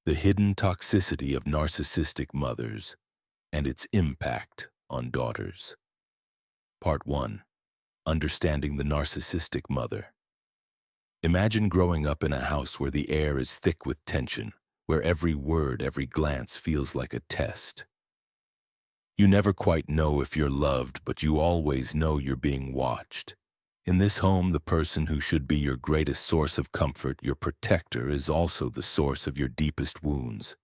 The hidden toxicity of narcissistic mothers and its impact on daughters. Part 1. Understanding the narcissistic mother. Imagine growing up in a house where the air is thick with tension, where every word, every glance feels like a test. You never quite know if you're loved, but you always know you're being watched. In this home, the person who should be your greatest source of comfort, your protector, is also the source of your deepest wounds.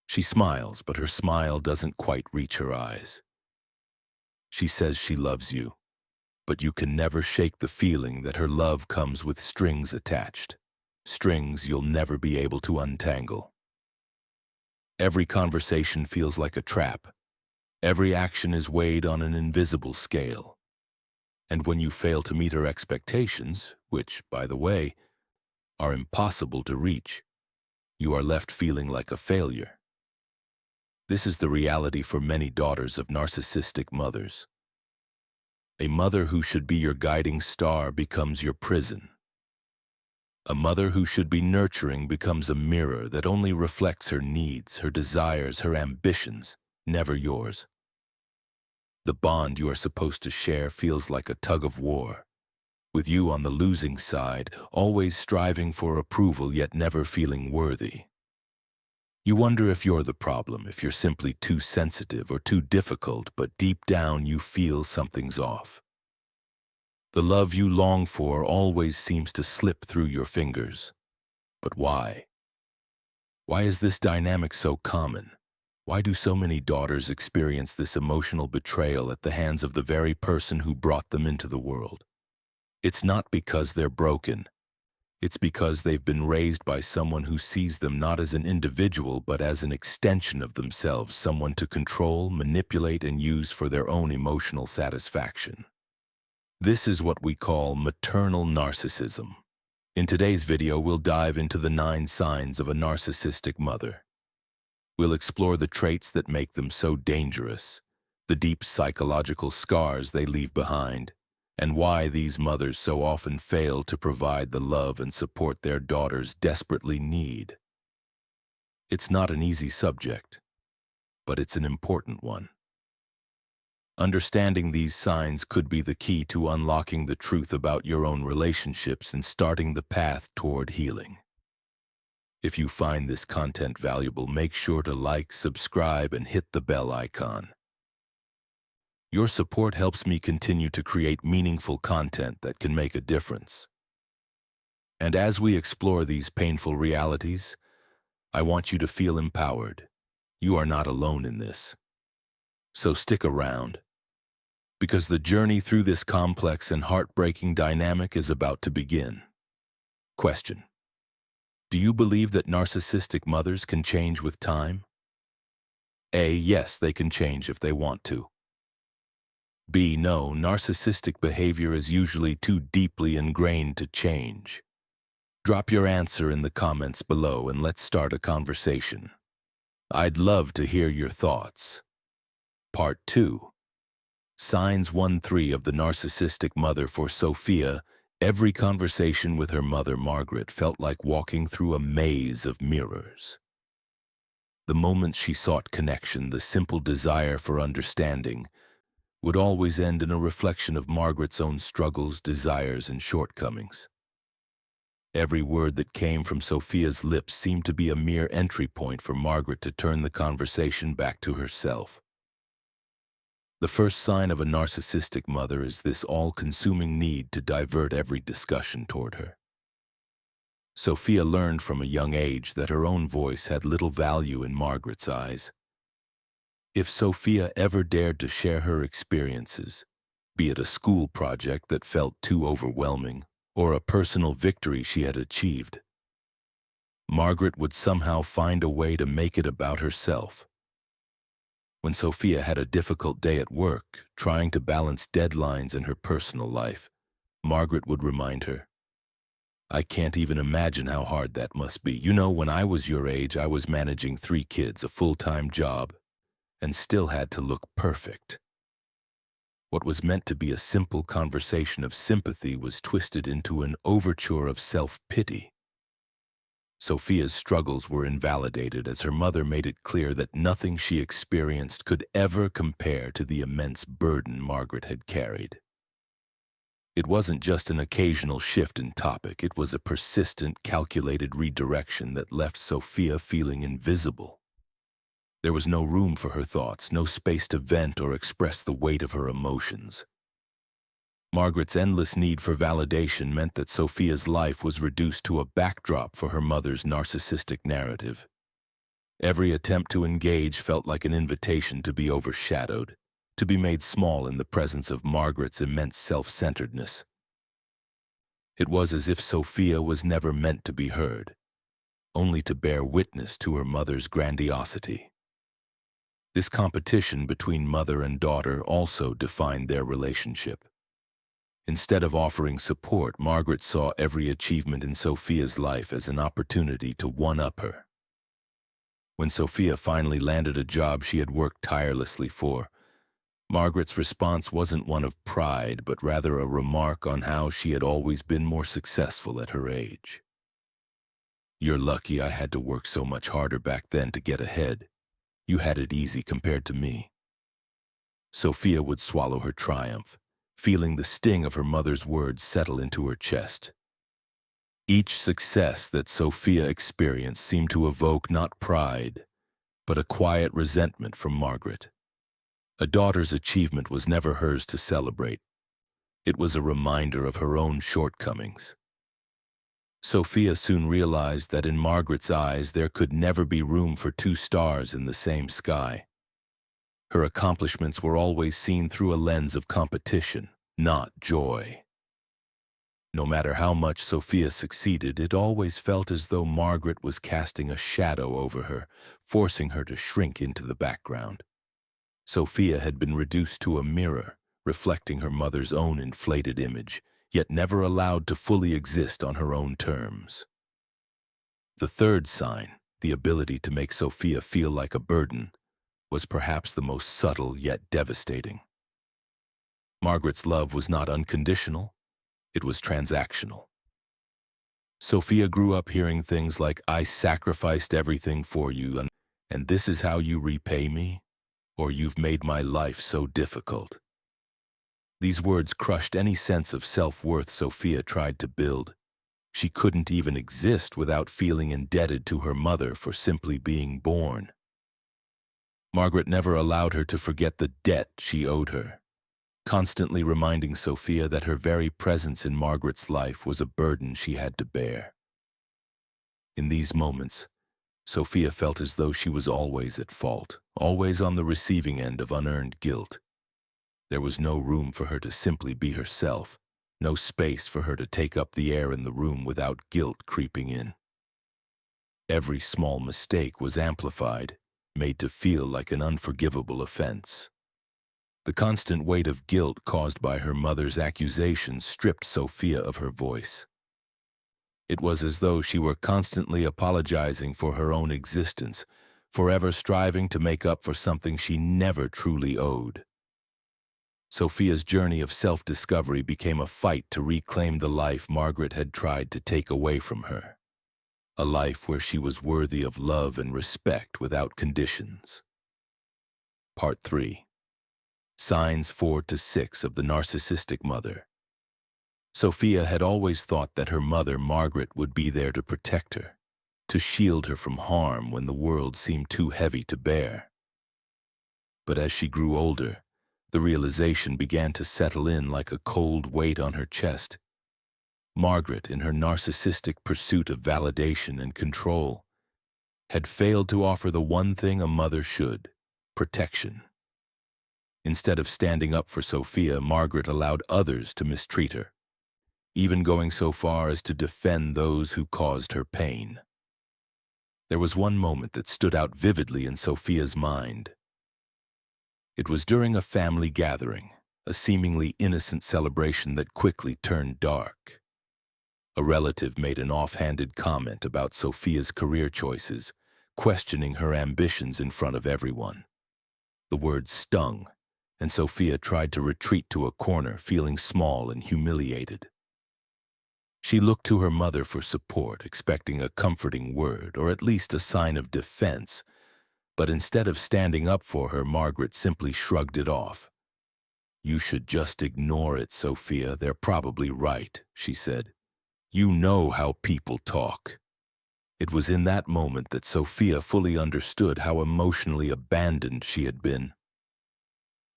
She smiles, but her smile doesn't quite reach her eyes. She says she loves you, but you can never shake the feeling that her love comes with strings attached, strings you'll never be able to untangle. Every conversation feels like a trap. Every action is weighed on an invisible scale. And when you fail to meet her expectations, which, by the way, are impossible to reach, you are left feeling like a failure. This is the reality for many daughters of narcissistic mothers. A mother who should be your guiding star becomes your prison. A mother who should be nurturing becomes a mirror that only reflects her needs, her desires, her ambitions, never yours. The bond you are supposed to share feels like a tug of war, with you on the losing side, always striving for approval yet never feeling worthy. You wonder if you're the problem, if you're simply too sensitive or too difficult, but deep down you feel something's off. The love you long for always seems to slip through your fingers. But why? Why is this dynamic so common? Why do so many daughters experience this emotional betrayal at the hands of the very person who brought them into the world? It's not because they're broken. It's because they've been raised by someone who sees them not as an individual but as an extension of themselves, someone to control, manipulate, and use for their own emotional satisfaction. This is what we call maternal narcissism. In today's video, we'll dive into the 9 signs of a narcissistic mother. We'll explore the traits that make them so dangerous, the deep psychological scars they leave behind, and why these mothers so often fail to provide the love and support their daughters desperately need. It's not an easy subject, but it's an important one. Understanding these signs could be the key to unlocking the truth about your own relationships and starting the path toward healing. If you find this content valuable, make sure to like, subscribe, and hit the bell icon. Your support helps me continue to create meaningful content that can make a difference. And as we explore these painful realities, I want you to feel empowered. You are not alone in this. So stick around, because the journey through this complex and heartbreaking dynamic is about to begin. Question: do you believe that narcissistic mothers can change with time? A. Yes, they can change if they want to. B. No, narcissistic behavior is usually too deeply ingrained to change. Drop your answer in the comments below and let's start a conversation. I'd love to hear your thoughts. Part 2. Signs 1-3 of the narcissistic mother. For Sophia, every conversation with her mother, Margaret, felt like walking through a maze of mirrors. The moment she sought connection, the simple desire for understanding, would always end in a reflection of Margaret's own struggles, desires, and shortcomings. Every word that came from Sophia's lips seemed to be a mere entry point for Margaret to turn the conversation back to herself. The first sign of a narcissistic mother is this all-consuming need to divert every discussion toward her. Sophia learned from a young age that her own voice had little value in Margaret's eyes. If Sophia ever dared to share her experiences, be it a school project that felt too overwhelming or a personal victory she had achieved, Margaret would somehow find a way to make it about herself. When Sophia had a difficult day at work, trying to balance deadlines and her personal life, Margaret would remind her, "I can't even imagine how hard that must be. You know, when I was your age, I was managing 3 kids, a full-time job, and still had to look perfect." What was meant to be a simple conversation of sympathy was twisted into an overture of self-pity. Sophia's struggles were invalidated as her mother made it clear that nothing she experienced could ever compare to the immense burden Margaret had carried. It wasn't just an occasional shift in topic, it was a persistent, calculated redirection that left Sophia feeling invisible. There was no room for her thoughts, no space to vent or express the weight of her emotions. Margaret's endless need for validation meant that Sophia's life was reduced to a backdrop for her mother's narcissistic narrative. Every attempt to engage felt like an invitation to be overshadowed, to be made small in the presence of Margaret's immense self-centeredness. It was as if Sophia was never meant to be heard, only to bear witness to her mother's grandiosity. This competition between mother and daughter also defined their relationship. Instead of offering support, Margaret saw every achievement in Sophia's life as an opportunity to one-up her. When Sophia finally landed a job she had worked tirelessly for, Margaret's response wasn't one of pride, but rather a remark on how she had always been more successful at her age. "You're lucky I had to work so much harder back then to get ahead. You had it easy compared to me." Sophia would swallow her triumph, feeling the sting of her mother's words settle into her chest. Each success that Sophia experienced seemed to evoke not pride, but a quiet resentment from Margaret. A daughter's achievement was never hers to celebrate. It was a reminder of her own shortcomings. Sophia soon realized that in Margaret's eyes there could never be room for two stars in the same sky. Her accomplishments were always seen through a lens of competition, not joy. No matter how much Sophia succeeded, it always felt as though Margaret was casting a shadow over her, forcing her to shrink into the background. Sophia had been reduced to a mirror, reflecting her mother's own inflated image, yet never allowed to fully exist on her own terms. The third sign, the ability to make Sophia feel like a burden, was perhaps the most subtle yet devastating. Margaret's love was not unconditional, it was transactional. Sophia grew up hearing things like, "I sacrificed everything for you, and this is how you repay me?" Or "You've made my life so difficult." These words crushed any sense of self-worth Sophia tried to build. She couldn't even exist without feeling indebted to her mother for simply being born. Margaret never allowed her to forget the debt she owed her, constantly reminding Sophia that her very presence in Margaret's life was a burden she had to bear. In these moments, Sophia felt as though she was always at fault, always on the receiving end of unearned guilt. There was no room for her to simply be herself, no space for her to take up the air in the room without guilt creeping in. Every small mistake was amplified, made to feel like an unforgivable offense. The constant weight of guilt caused by her mother's accusations stripped Sophia of her voice. It was as though she were constantly apologizing for her own existence, forever striving to make up for something she never truly owed. Sophia's journey of self-discovery became a fight to reclaim the life Margaret had tried to take away from her. A life where she was worthy of love and respect without conditions. Part 3. Signs 4 to 6 of the narcissistic mother. Sophia had always thought that her mother, Margaret, would be there to protect her, to shield her from harm when the world seemed too heavy to bear. But as she grew older, the realization began to settle in like a cold weight on her chest. Margaret, in her narcissistic pursuit of validation and control, had failed to offer the one thing a mother should: protection. Instead of standing up for Sophia, Margaret allowed others to mistreat her, even going so far as to defend those who caused her pain. There was one moment that stood out vividly in Sophia's mind. It was during a family gathering, a seemingly innocent celebration that quickly turned dark. A relative made an offhanded comment about Sophia's career choices, questioning her ambitions in front of everyone. The words stung, and Sophia tried to retreat to a corner, feeling small and humiliated. She looked to her mother for support, expecting a comforting word or at least a sign of defense. But instead of standing up for her, Margaret simply shrugged it off. "You should just ignore it, Sophia. They're probably right," she said. "You know how people talk." It was in that moment that Sophia fully understood how emotionally abandoned she had been.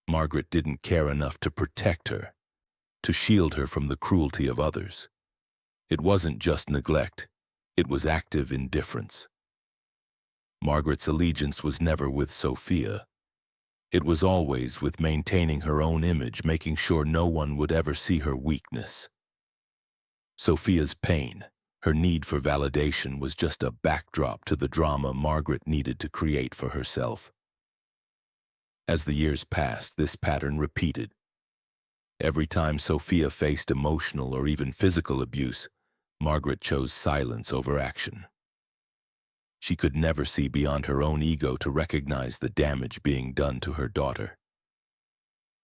Margaret didn't care enough to protect her, to shield her from the cruelty of others. It wasn't just neglect, it was active indifference. Margaret's allegiance was never with Sophia. It was always with maintaining her own image, making sure no one would ever see her weakness. Sophia's pain, her need for validation, was just a backdrop to the drama Margaret needed to create for herself. As the years passed, this pattern repeated. Every time Sophia faced emotional or even physical abuse, Margaret chose silence over action. She could never see beyond her own ego to recognize the damage being done to her daughter.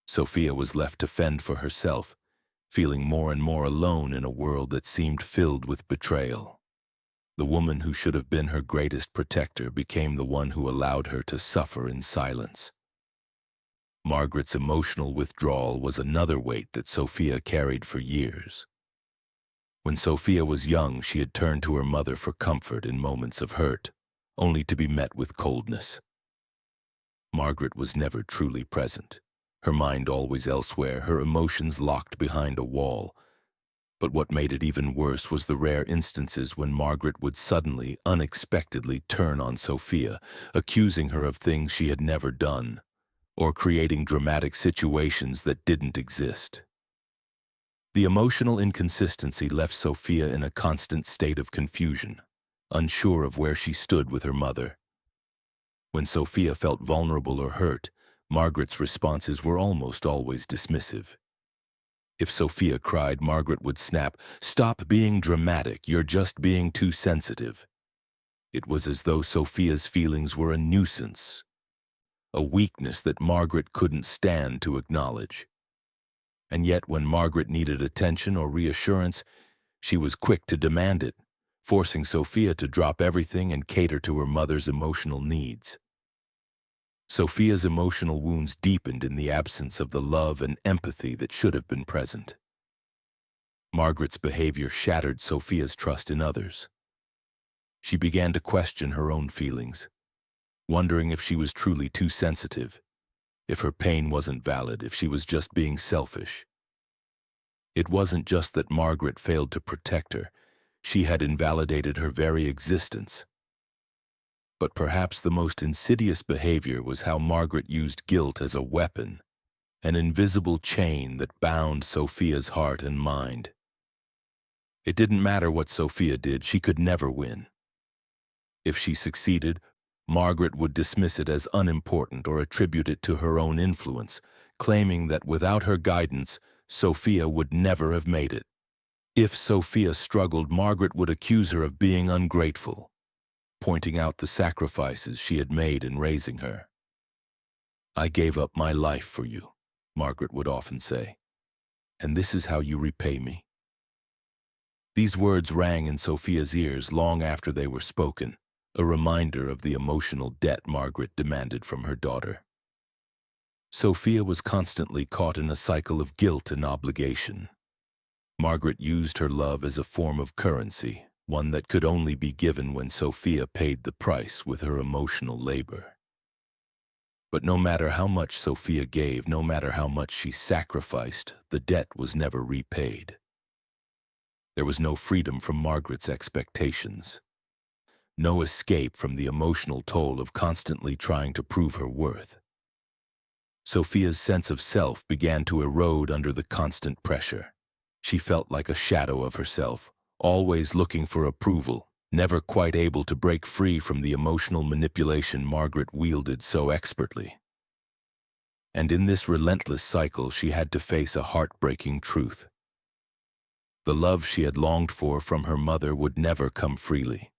Sophia was left to fend for herself, feeling more and more alone in a world that seemed filled with betrayal. The woman who should have been her greatest protector became the one who allowed her to suffer in silence. Margaret's emotional withdrawal was another weight that Sophia carried for years. When Sophia was young, she had turned to her mother for comfort in moments of hurt, only to be met with coldness. Margaret was never truly present, her mind always elsewhere, her emotions locked behind a wall. But what made it even worse was the rare instances when Margaret would suddenly, unexpectedly turn on Sophia, accusing her of things she had never done, or creating dramatic situations that didn't exist. The emotional inconsistency left Sophia in a constant state of confusion, unsure of where she stood with her mother. When Sophia felt vulnerable or hurt, Margaret's responses were almost always dismissive. If Sophia cried, Margaret would snap, "Stop being dramatic, you're just being too sensitive." It was as though Sophia's feelings were a nuisance, a weakness that Margaret couldn't stand to acknowledge. And yet, when Margaret needed attention or reassurance, she was quick to demand it, forcing Sophia to drop everything and cater to her mother's emotional needs. Sophia's emotional wounds deepened in the absence of the love and empathy that should have been present. Margaret's behavior shattered Sophia's trust in others. She began to question her own feelings, wondering if she was truly too sensitive, if her pain wasn't valid, if she was just being selfish. It wasn't just that Margaret failed to protect her, she had invalidated her very existence. But perhaps the most insidious behavior was how Margaret used guilt as a weapon, an invisible chain that bound Sophia's heart and mind. It didn't matter what Sophia did, she could never win. If she succeeded, Margaret would dismiss it as unimportant or attribute it to her own influence, claiming that without her guidance, Sophia would never have made it. If Sophia struggled, Margaret would accuse her of being ungrateful, pointing out the sacrifices she had made in raising her. "I gave up my life for you," Margaret would often say, "and this is how you repay me." These words rang in Sophia's ears long after they were spoken, a reminder of the emotional debt Margaret demanded from her daughter. Sophia was constantly caught in a cycle of guilt and obligation. Margaret used her love as a form of currency, one that could only be given when Sophia paid the price with her emotional labor. But no matter how much Sophia gave, no matter how much she sacrificed, the debt was never repaid. There was no freedom from Margaret's expectations, no escape from the emotional toll of constantly trying to prove her worth. Sophia's sense of self began to erode under the constant pressure. She felt like a shadow of herself, always looking for approval, never quite able to break free from the emotional manipulation Margaret wielded so expertly. And in this relentless cycle, she had to face a heartbreaking truth. The love she had longed for from her mother would never come freely.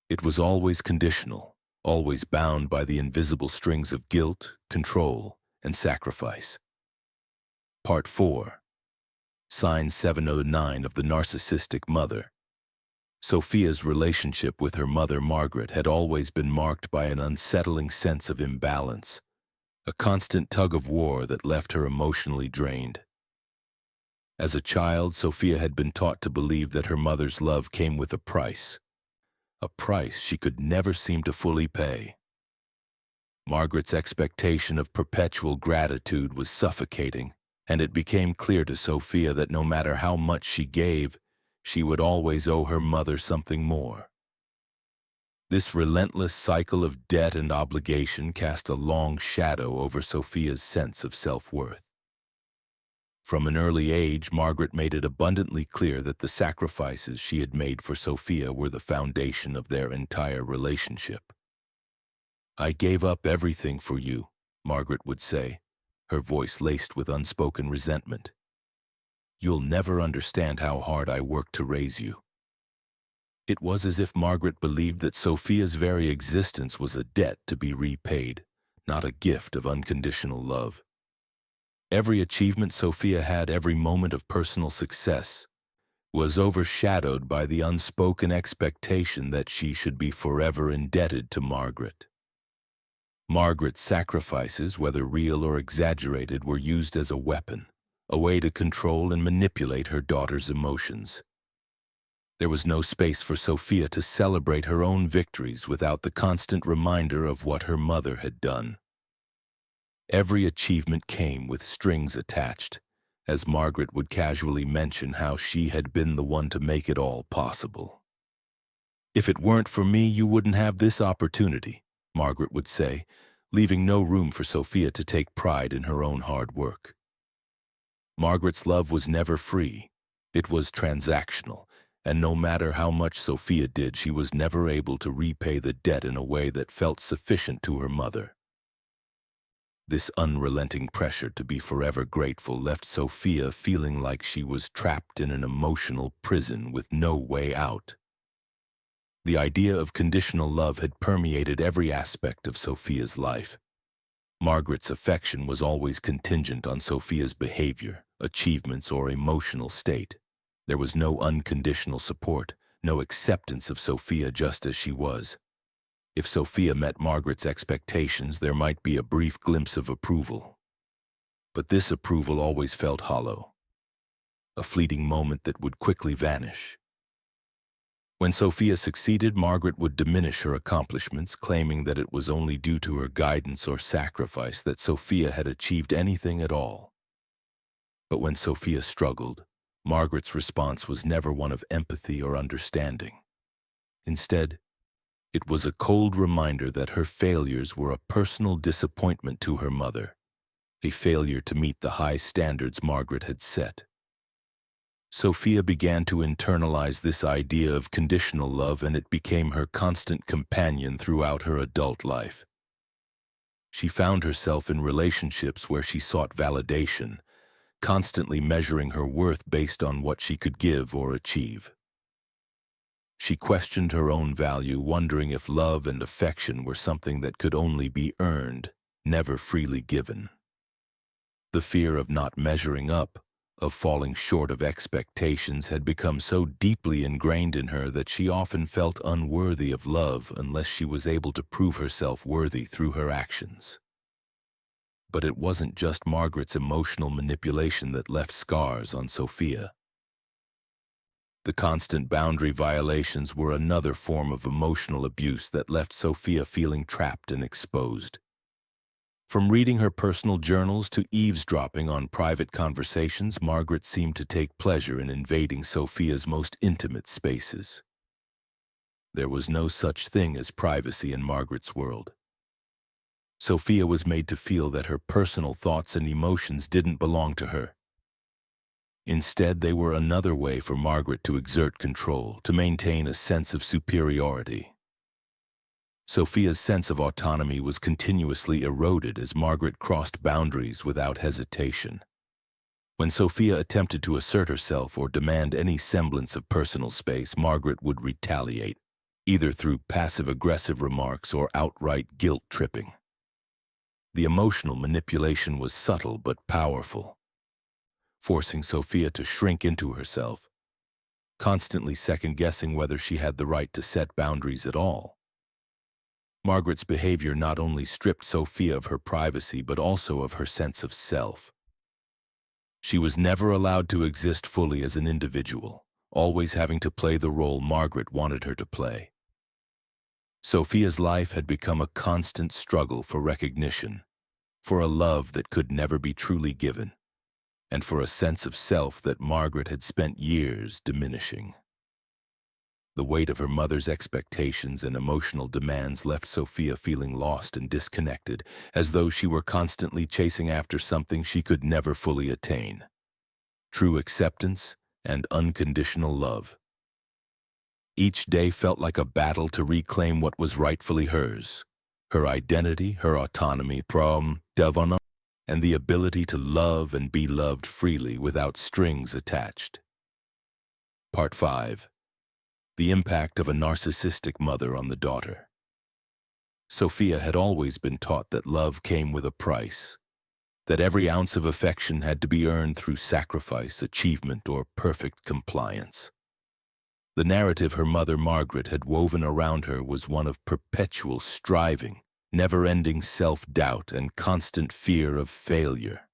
It was always conditional, always bound by the invisible strings of guilt, control, and sacrifice. Part 4. Sign 709 of the narcissistic mother. Sophia's relationship with her mother, Margaret, had always been marked by an unsettling sense of imbalance, a constant tug-of-war that left her emotionally drained. As a child, Sophia had been taught to believe that her mother's love came with a price she could never seem to fully pay. Margaret's expectation of perpetual gratitude was suffocating, and it became clear to Sophia that no matter how much she gave, she would always owe her mother something more. This relentless cycle of debt and obligation cast a long shadow over Sophia's sense of self-worth. From an early age, Margaret made it abundantly clear that the sacrifices she had made for Sophia were the foundation of their entire relationship. "I gave up everything for you," Margaret would say, her voice laced with unspoken resentment. "You'll never understand how hard I worked to raise you." It was as if Margaret believed that Sophia's very existence was a debt to be repaid, not a gift of unconditional love. Every achievement Sophia had, every moment of personal success, was overshadowed by the unspoken expectation that she should be forever indebted to Margaret. Margaret's sacrifices, whether real or exaggerated, were used as a weapon, a way to control and manipulate her daughter's emotions. There was no space for Sophia to celebrate her own victories without the constant reminder of what her mother had done. Every achievement came with strings attached, as Margaret would casually mention how she had been the one to make it all possible. "If it weren't for me, you wouldn't have this opportunity," Margaret would say, leaving no room for Sophia to take pride in her own hard work. Margaret's love was never free. It was transactional, and no matter how much Sophia did, she was never able to repay the debt in a way that felt sufficient to her mother. This unrelenting pressure to be forever grateful left Sophia feeling like she was trapped in an emotional prison with no way out. The idea of conditional love had permeated every aspect of Sophia's life. Margaret's affection was always contingent on Sophia's behavior, achievements, or emotional state. There was no unconditional support, no acceptance of Sophia just as she was. If Sophia met Margaret's expectations, there might be a brief glimpse of approval. But this approval always felt hollow, a fleeting moment that would quickly vanish. When Sophia succeeded, Margaret would diminish her accomplishments, claiming that it was only due to her guidance or sacrifice that Sophia had achieved anything at all. But when Sophia struggled, Margaret's response was never one of empathy or understanding. Instead, it was a cold reminder that her failures were a personal disappointment to her mother, a failure to meet the high standards Margaret had set. Sophia began to internalize this idea of conditional love, and it became her constant companion throughout her adult life. She found herself in relationships where she sought validation, constantly measuring her worth based on what she could give or achieve. She questioned her own value, wondering if love and affection were something that could only be earned, never freely given. The fear of not measuring up, of falling short of expectations, had become so deeply ingrained in her that she often felt unworthy of love unless she was able to prove herself worthy through her actions. But it wasn't just Margaret's emotional manipulation that left scars on Sophia. The constant boundary violations were another form of emotional abuse that left Sophia feeling trapped and exposed. From reading her personal journals to eavesdropping on private conversations, Margaret seemed to take pleasure in invading Sophia's most intimate spaces. There was no such thing as privacy in Margaret's world. Sophia was made to feel that her personal thoughts and emotions didn't belong to her. Instead, they were another way for Margaret to exert control, to maintain a sense of superiority. Sophia's sense of autonomy was continuously eroded as Margaret crossed boundaries without hesitation. When Sophia attempted to assert herself or demand any semblance of personal space, Margaret would retaliate, either through passive-aggressive remarks or outright guilt-tripping. The emotional manipulation was subtle but powerful. forcing Sophia to shrink into herself, constantly second-guessing whether she had the right to set boundaries at all. Margaret's behavior not only stripped Sophia of her privacy but also of her sense of self. She was never allowed to exist fully as an individual, always having to play the role Margaret wanted her to play. Sophia's life had become a constant struggle for recognition, for a love that could never be truly given, and for a sense of self that Margaret had spent years diminishing. The weight of her mother's expectations and emotional demands left Sophia feeling lost and disconnected, as though she were constantly chasing after something she could never fully attain: true acceptance and unconditional love. Each day felt like a battle to reclaim what was rightfully hers: her identity, her autonomy, and the ability to love and be loved freely without strings attached. Part 5. The impact of a narcissistic mother on the daughter. Sophia had always been taught that love came with a price, that every ounce of affection had to be earned through sacrifice, achievement, or perfect compliance. The narrative her mother Margaret had woven around her was one of perpetual striving, never-ending self-doubt, and constant fear of failure.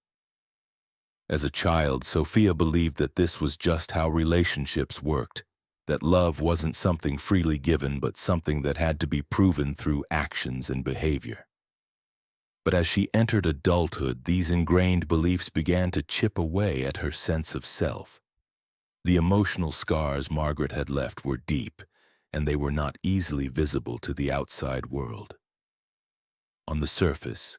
As a child, Sophia believed that this was just how relationships worked, that love wasn't something freely given but something that had to be proven through actions and behavior. But as she entered adulthood, these ingrained beliefs began to chip away at her sense of self. The emotional scars Margaret had left were deep, and they were not easily visible to the outside world. On the surface,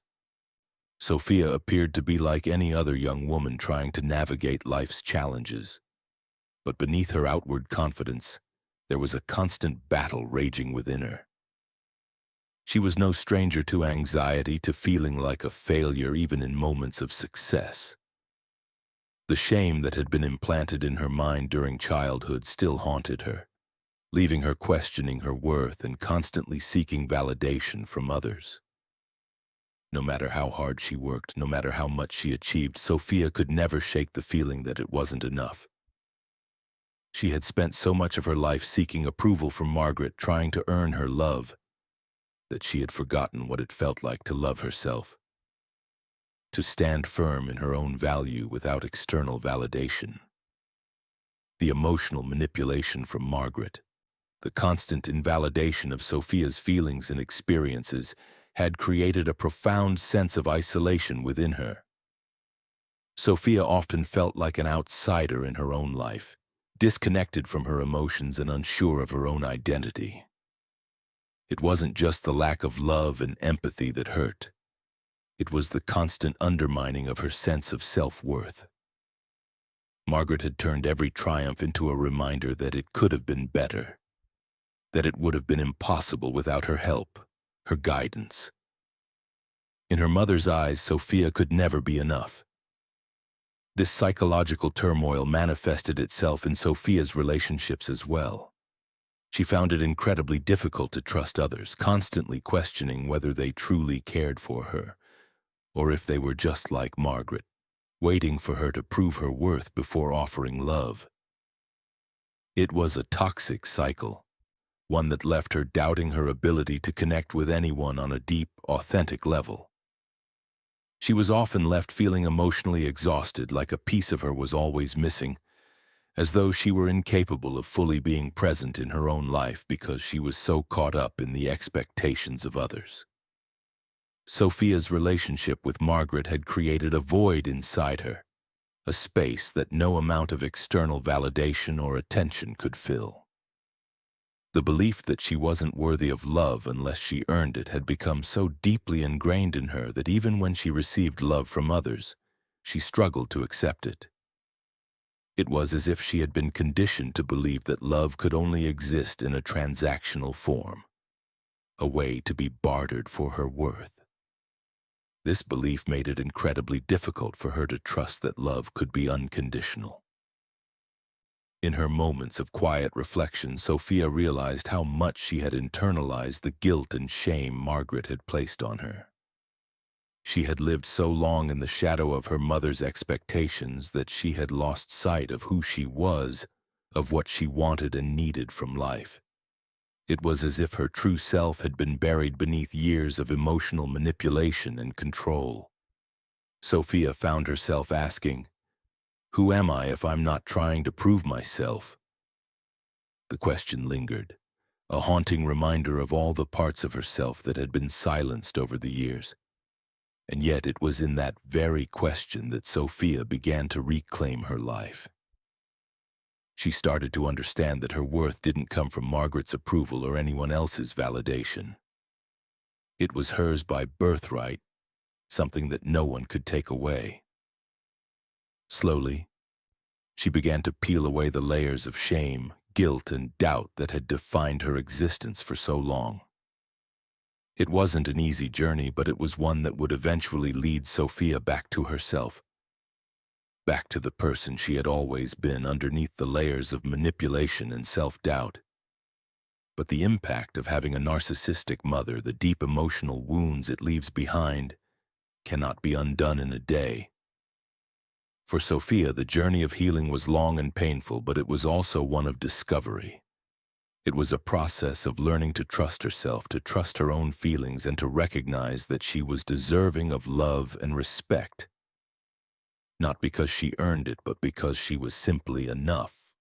Sophia appeared to be like any other young woman trying to navigate life's challenges. But beneath her outward confidence, there was a constant battle raging within her. She was no stranger to anxiety, to feeling like a failure even in moments of success. The shame that had been implanted in her mind during childhood still haunted her, leaving her questioning her worth and constantly seeking validation from others. No matter how hard she worked, no matter how much she achieved, Sophia could never shake the feeling that it wasn't enough. She had spent so much of her life seeking approval from Margaret, trying to earn her love, that she had forgotten what it felt like to love herself, to stand firm in her own value without external validation. The emotional manipulation from Margaret, the constant invalidation of Sophia's feelings and experiences, had created a profound sense of isolation within her. Sophia often felt like an outsider in her own life, disconnected from her emotions and unsure of her own identity. It wasn't just the lack of love and empathy that hurt. It was the constant undermining of her sense of self-worth. Margaret had turned every triumph into a reminder that it could have been better, that it would have been impossible without her help, her guidance. In her mother's eyes, Sophia could never be enough. This psychological turmoil manifested itself in Sophia's relationships as well. She found it incredibly difficult to trust others, constantly questioning whether they truly cared for her, or if they were just like Margaret, waiting for her to prove her worth before offering love. It was a toxic cycle, one that left her doubting her ability to connect with anyone on a deep, authentic level. She was often left feeling emotionally exhausted, like a piece of her was always missing, as though she were incapable of fully being present in her own life because she was so caught up in the expectations of others. Sophia's relationship with Margaret had created a void inside her, a space that no amount of external validation or attention could fill. The belief that she wasn't worthy of love unless she earned it had become so deeply ingrained in her that even when she received love from others, she struggled to accept it. It was as if she had been conditioned to believe that love could only exist in a transactional form, a way to be bartered for her worth. This belief made it incredibly difficult for her to trust that love could be unconditional. In her moments of quiet reflection, Sophia realized how much she had internalized the guilt and shame Margaret had placed on her. She had lived so long in the shadow of her mother's expectations that she had lost sight of who she was, of what she wanted and needed from life. It was as if her true self had been buried beneath years of emotional manipulation and control. Sophia found herself asking, "Who am I if I'm not trying to prove myself?" The question lingered, a haunting reminder of all the parts of herself that had been silenced over the years. And yet it was in that very question that Sophia began to reclaim her life. She started to understand that her worth didn't come from Margaret's approval or anyone else's validation. It was hers by birthright, something that no one could take away. Slowly, she began to peel away the layers of shame, guilt, and doubt that had defined her existence for so long. It wasn't an easy journey, but it was one that would eventually lead Sophia back to herself, back to the person she had always been underneath the layers of manipulation and self-doubt. But the impact of having a narcissistic mother, the deep emotional wounds it leaves behind, cannot be undone in a day. For Sophia, the journey of healing was long and painful, but it was also one of discovery. It was a process of learning to trust herself, to trust her own feelings, and to recognize that she was deserving of love and respect. Not because she earned it, but because she was simply enough.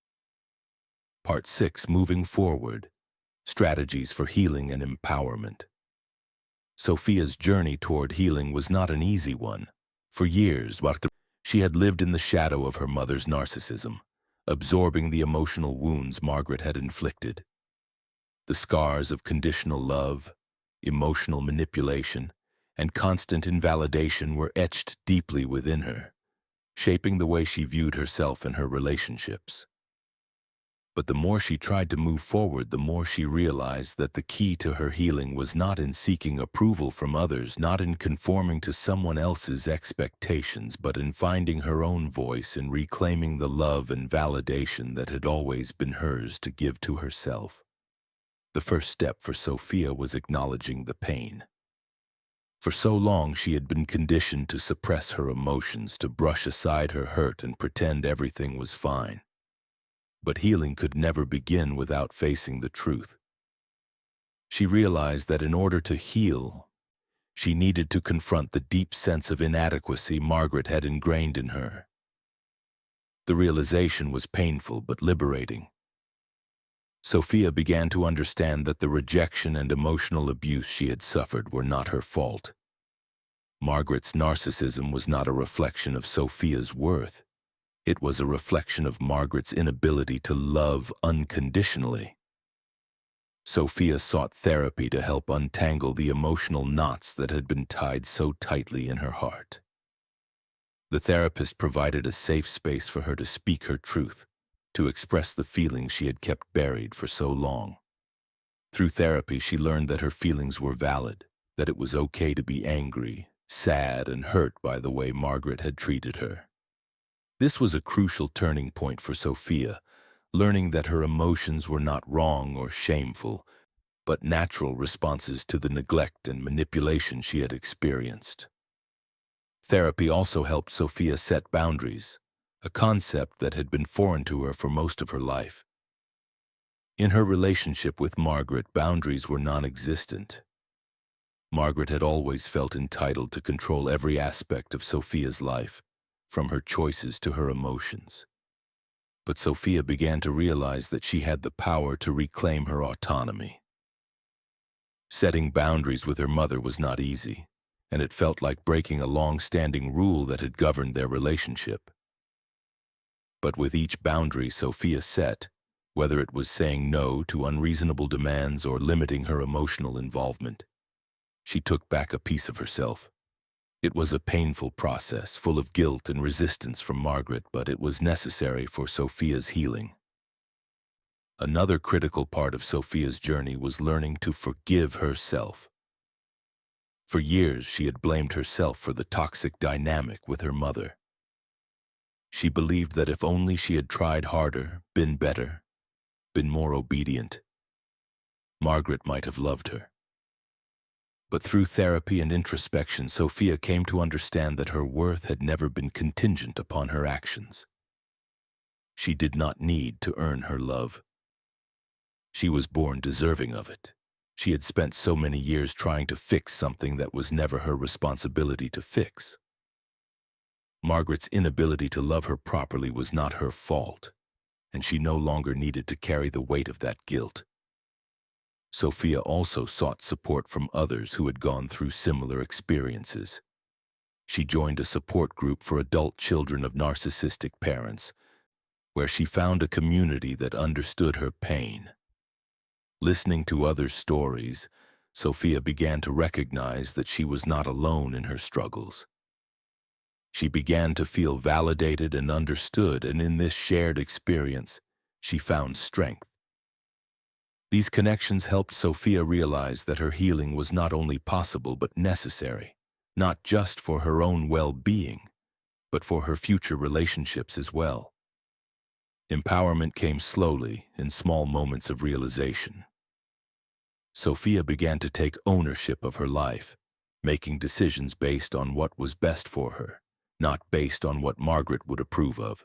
Part 6, Moving Forward, Strategies for Healing and Empowerment. Sophia's journey toward healing was not an easy one. For years, she had lived in the shadow of her mother's narcissism, absorbing the emotional wounds Margaret had inflicted. The scars of conditional love, emotional manipulation, and constant invalidation were etched deeply within her, shaping the way she viewed herself and her relationships. But the more she tried to move forward, the more she realized that the key to her healing was not in seeking approval from others, not in conforming to someone else's expectations, but in finding her own voice and reclaiming the love and validation that had always been hers to give to herself. The first step for Sophia was acknowledging the pain. For so long, she had been conditioned to suppress her emotions, to brush aside her hurt and pretend everything was fine. But healing could never begin without facing the truth. She realized that in order to heal, she needed to confront the deep sense of inadequacy Margaret had ingrained in her. The realization was painful but liberating. Sophia began to understand that the rejection and emotional abuse she had suffered were not her fault. Margaret's narcissism was not a reflection of Sophia's worth. It was a reflection of Margaret's inability to love unconditionally. Sophia sought therapy to help untangle the emotional knots that had been tied so tightly in her heart. The therapist provided a safe space for her to speak her truth, to express the feelings she had kept buried for so long. Through therapy, she learned that her feelings were valid, that it was okay to be angry, sad, and hurt by the way Margaret had treated her. This was a crucial turning point for Sophia, learning that her emotions were not wrong or shameful, but natural responses to the neglect and manipulation she had experienced. Therapy also helped Sophia set boundaries, a concept that had been foreign to her for most of her life. In her relationship with Margaret, boundaries were non-existent. Margaret had always felt entitled to control every aspect of Sophia's life, from her choices to her emotions. But Sophia began to realize that she had the power to reclaim her autonomy. Setting boundaries with her mother was not easy, and it felt like breaking a long-standing rule that had governed their relationship. But with each boundary Sophia set, whether it was saying no to unreasonable demands or limiting her emotional involvement, she took back a piece of herself. It was a painful process, full of guilt and resistance from Margaret, but it was necessary for Sophia's healing. Another critical part of Sophia's journey was learning to forgive herself. For years, she had blamed herself for the toxic dynamic with her mother. She believed that if only she had tried harder, been better, been more obedient, Margaret might have loved her. But through therapy and introspection, Sophia came to understand that her worth had never been contingent upon her actions. She did not need to earn her love. She was born deserving of it. She had spent so many years trying to fix something that was never her responsibility to fix. Margaret's inability to love her properly was not her fault, and she no longer needed to carry the weight of that guilt. Sophia also sought support from others who had gone through similar experiences. She joined a support group for adult children of narcissistic parents, where she found a community that understood her pain. Listening to others' stories, Sophia began to recognize that she was not alone in her struggles. She began to feel validated and understood, and in this shared experience, she found strength. These connections helped Sophia realize that her healing was not only possible but necessary, not just for her own well-being, but for her future relationships as well. Empowerment came slowly, in small moments of realization. Sophia began to take ownership of her life, making decisions based on what was best for her, not based on what Margaret would approve of.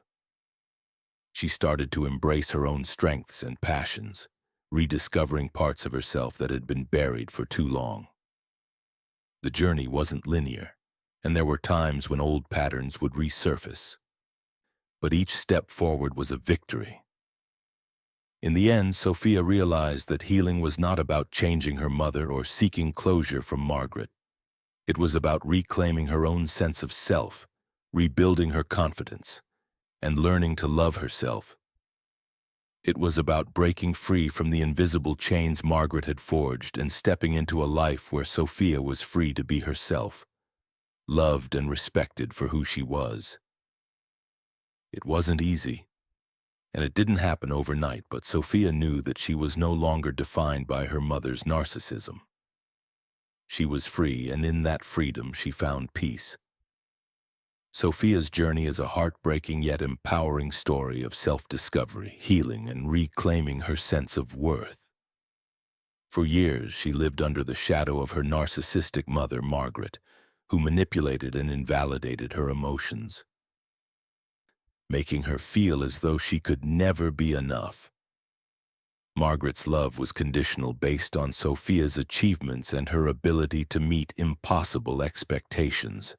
She started to embrace her own strengths and passions, rediscovering parts of herself that had been buried for too long. The journey wasn't linear, and there were times when old patterns would resurface. But each step forward was a victory. In the end, Sophia realized that healing was not about changing her mother or seeking closure from Margaret. It was about reclaiming her own sense of self, rebuilding her confidence, and learning to love herself. It was about breaking free from the invisible chains Margaret had forged and stepping into a life where Sophia was free to be herself, loved and respected for who she was. It wasn't easy, and it didn't happen overnight, but Sophia knew that she was no longer defined by her mother's narcissism. She was free, and in that freedom she found peace. Sophia's journey is a heartbreaking yet empowering story of self-discovery, healing, and reclaiming her sense of worth. For years, she lived under the shadow of her narcissistic mother, Margaret, who manipulated and invalidated her emotions, making her feel as though she could never be enough. Margaret's love was conditional, based on Sophia's achievements and her ability to meet impossible expectations.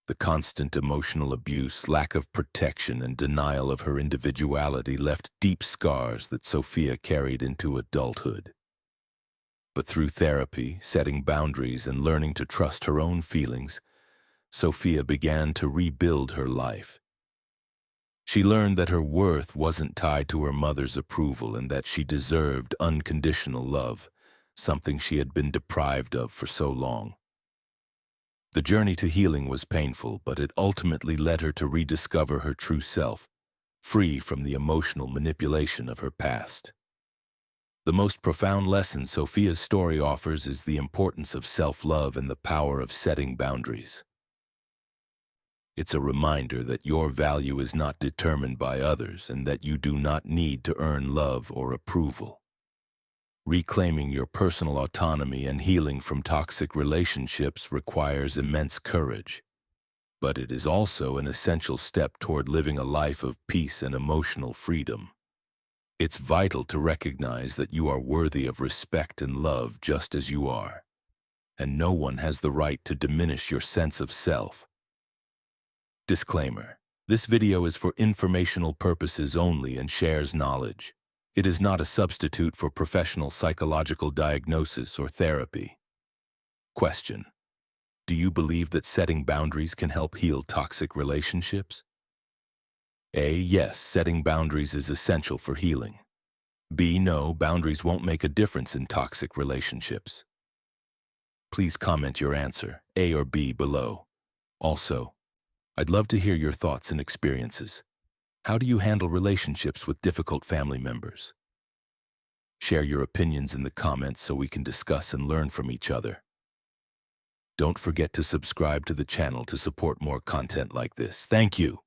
The constant emotional abuse, lack of protection, and denial of her individuality left deep scars that Sophia carried into adulthood. But through therapy, setting boundaries, and learning to trust her own feelings, Sophia began to rebuild her life. She learned that her worth wasn't tied to her mother's approval and that she deserved unconditional love, something she had been deprived of for so long. The journey to healing was painful, but it ultimately led her to rediscover her true self, free from the emotional manipulation of her past. The most profound lesson Sophia's story offers is the importance of self-love and the power of setting boundaries. It's a reminder that your value is not determined by others and that you do not need to earn love or approval. Reclaiming your personal autonomy and healing from toxic relationships requires immense courage, but it is also an essential step toward living a life of peace and emotional freedom. It's vital to recognize that you are worthy of respect and love just as you are, and no one has the right to diminish your sense of self. Disclaimer: this video is for informational purposes only and shares knowledge. It is not a substitute for professional psychological diagnosis or therapy. Question: do you believe that setting boundaries can help heal toxic relationships? A. Yes, setting boundaries is essential for healing. B. No, boundaries won't make a difference in toxic relationships. Please comment your answer, A or B, below. Also, I'd love to hear your thoughts and experiences. How do you handle relationships with difficult family members? Share your opinions in the comments so we can discuss and learn from each other. Don't forget to subscribe to the channel to support more content like this. Thank you.